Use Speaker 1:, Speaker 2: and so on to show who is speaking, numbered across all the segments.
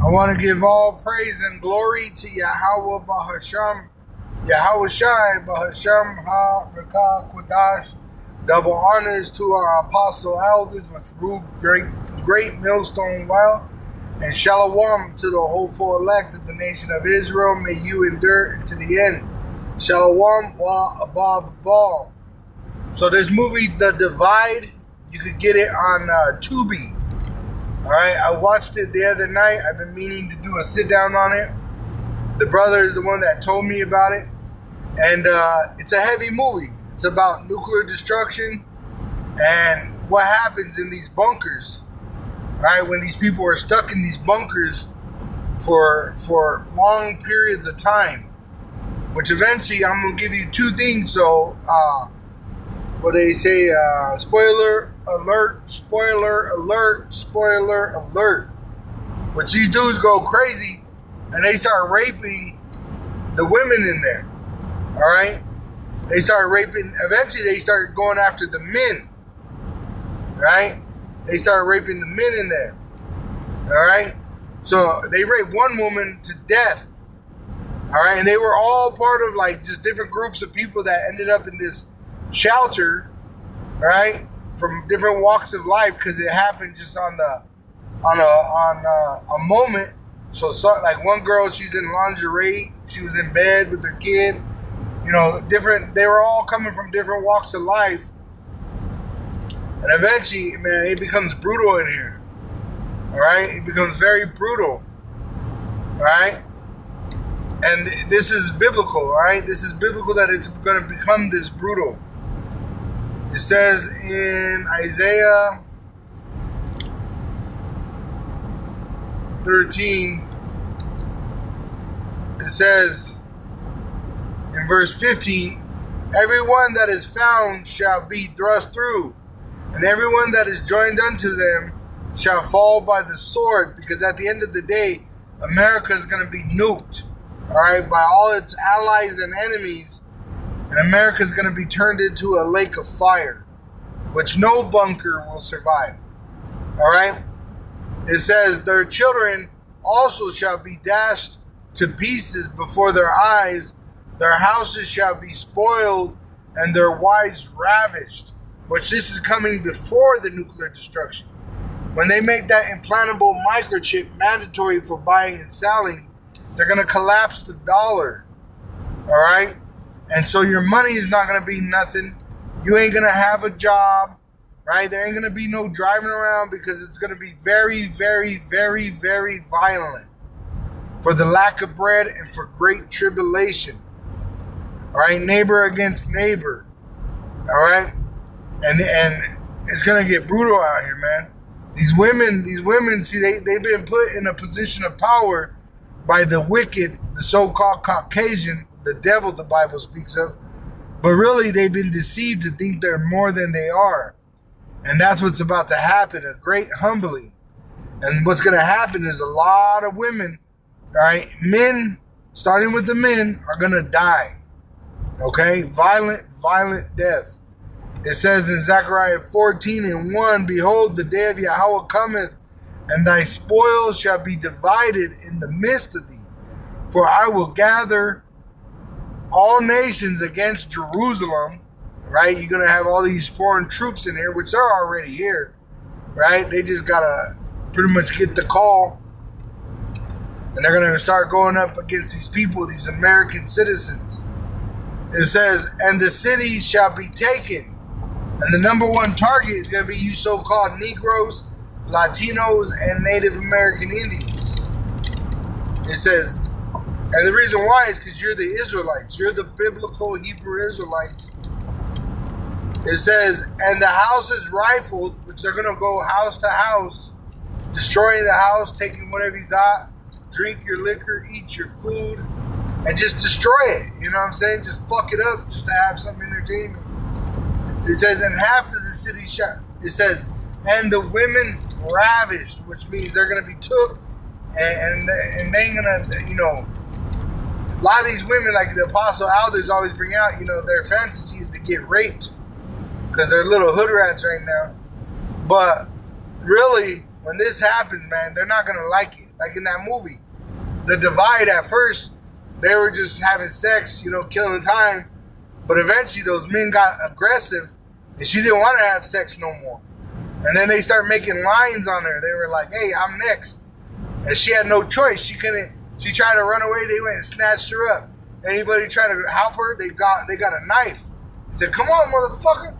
Speaker 1: I want to give all praise and glory to Yahweh Bahasham, Yahweh Shai Bahasham Ha Rekah Kodash. Double honors to our apostle elders, which ruled great millstone well, and shalom to the hopeful elect of the nation of Israel. May you endure into the end. Shalom wa above ball. So this movie, The Divide, you could get it on Tubi. All right, I watched it the other night. I've been meaning to do a sit down on it. The brother is the one that told me about it, and it's a heavy movie. It's about nuclear destruction and what happens in these bunkers. All right, when these people are stuck in these bunkers for long periods of time, which eventually I'm gonna give you two things. So, what they say, spoiler alert, spoiler alert, spoiler alert. Which these dudes go crazy and they start raping the women in there. All right, they start raping. Eventually, they start going after the men. Right? They start raping the men in there. All right, so they raped one woman to death. All right, and they were all part of like just different groups of people that ended up in this shelter, right, from different walks of life, because it happened just on a moment. So like one girl, she's in lingerie, she was in bed with her kid, you know, different. They were all coming from different walks of life, and eventually, man, it becomes brutal in here. All right, it becomes very brutal. All right. And this is biblical, all right? This is biblical that it's going to become this brutal. It says in Isaiah 13, it says in verse 15, everyone that is found shall be thrust through, and everyone that is joined unto them shall fall by the sword, because at the end of the day, America is going to be nuked. All right, by all its allies and enemies, and America is going to be turned into a lake of fire, which no bunker will survive. All right, it says their children also shall be dashed to pieces before their eyes, their houses shall be spoiled, and their wives ravished. Which this is coming before the nuclear destruction. When they make that implantable microchip mandatory for buying and selling, they're going to collapse the dollar, all right? And so your money is not going to be nothing. You ain't going to have a job, right? There ain't going to be no driving around, because it's going to be very, very, very, very violent for the lack of bread and for great tribulation, all right? Neighbor against neighbor, all right? And it's going to get brutal out here, man. These women, see, they've been put in a position of power by the wicked, the so-called Caucasian, the devil the Bible speaks of. But really, they've been deceived to think they're more than they are. And that's what's about to happen, a great humbling. And what's going to happen is a lot of women, all right, men, starting with the men, are going to die. Okay? Violent deaths. It says in Zechariah 14:1, behold, the day of Yahweh cometh, and thy spoils shall be divided in the midst of thee. For I will gather all nations against Jerusalem. Right? You're going to have all these foreign troops in here, which are already here. Right? They just got to pretty much get the call. And they're going to start going up against these people, these American citizens. It says, and the city shall be taken. And the number one target is going to be you so-called Negroes, Latinos, and Native American Indians. It says, and the reason why is because you're the Israelites. You're the biblical Hebrew Israelites. It says, and the house is rifled, which they're going to go house to house, destroying the house, taking whatever you got, drink your liquor, eat your food, and just destroy it. You know what I'm saying? Just fuck it up just to have some entertainment. It says, and half of the city shot. It says, and the women ravished, which means they're going to be took, and they ain't going to, you know, a lot of these women, like the apostle elders always bring out, you know, their fantasy is to get raped, because they're little hood rats right now. But really, when this happens, man, they're not gonna like it. Like in that movie, The Divide. At first, they were just having sex, killing time. But eventually, those men got aggressive, and she didn't want to have sex no more. And then they start making lines on her. They were like, "Hey, I'm next," and she had no choice. She couldn't. She tried to run away. They went and snatched her up. Anybody tried to help her? They got a knife. He said, "Come on, motherfucker,"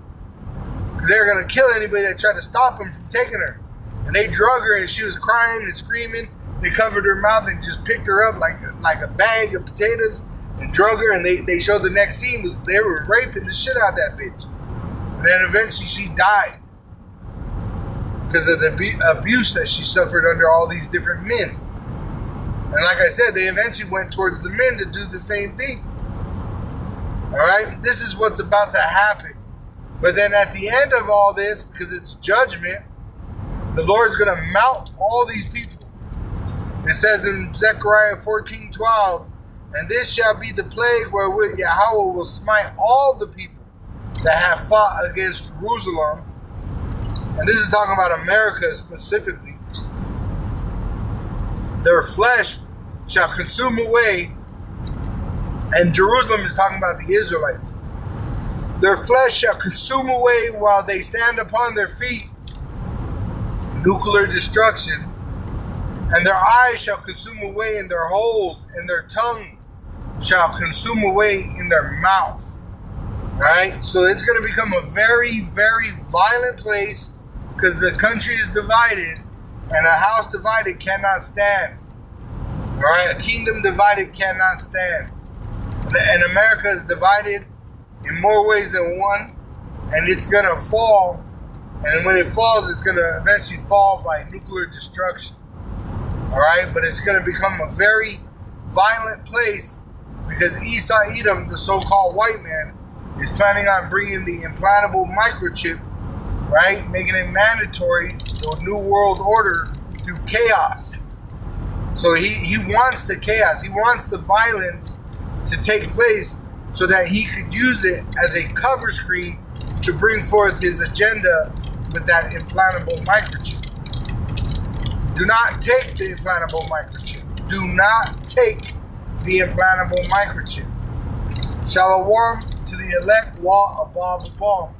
Speaker 1: because they were gonna kill anybody that tried to stop him from taking her. And they drug her, and she was crying and screaming. They covered her mouth and just picked her up like a bag of potatoes and drug her. And they showed the next scene was they were raping the shit out of that bitch. And then eventually she died because of the abuse that she suffered under all these different men. And like I said, they eventually went towards the men to do the same thing. All right? This is what's about to happen. But then at the end of all this, because it's judgment, the Lord's going to melt all these people. It says in Zechariah 14:12, "And this shall be the plague wherewith Yahweh will smite all the people that have fought against Jerusalem." And this is talking about America specifically. "Their flesh shall consume away," and Jerusalem is talking about the Israelites. "Their flesh shall consume away while they stand upon their feet," nuclear destruction, "and their eyes shall consume away in their holes, and their tongue shall consume away in their mouth." Right? So it's going to become a very, very violent place because the country is divided, and a house divided cannot stand. All right? A kingdom divided cannot stand. And America is divided in more ways than one, and it's going to fall. And when it falls, it's going to eventually fall by nuclear destruction. All right? But it's going to become a very violent place because Esau Edom, the so-called white man, is planning on bringing the implantable microchip, right? Making it mandatory, the New World Order, through chaos. So he wants the chaos. He wants the violence to take place so that he could use it as a cover screen to bring forth his agenda with that implantable microchip. Do not take the implantable microchip. Do not take the implantable microchip. Shalom to the elect, wa above the ball.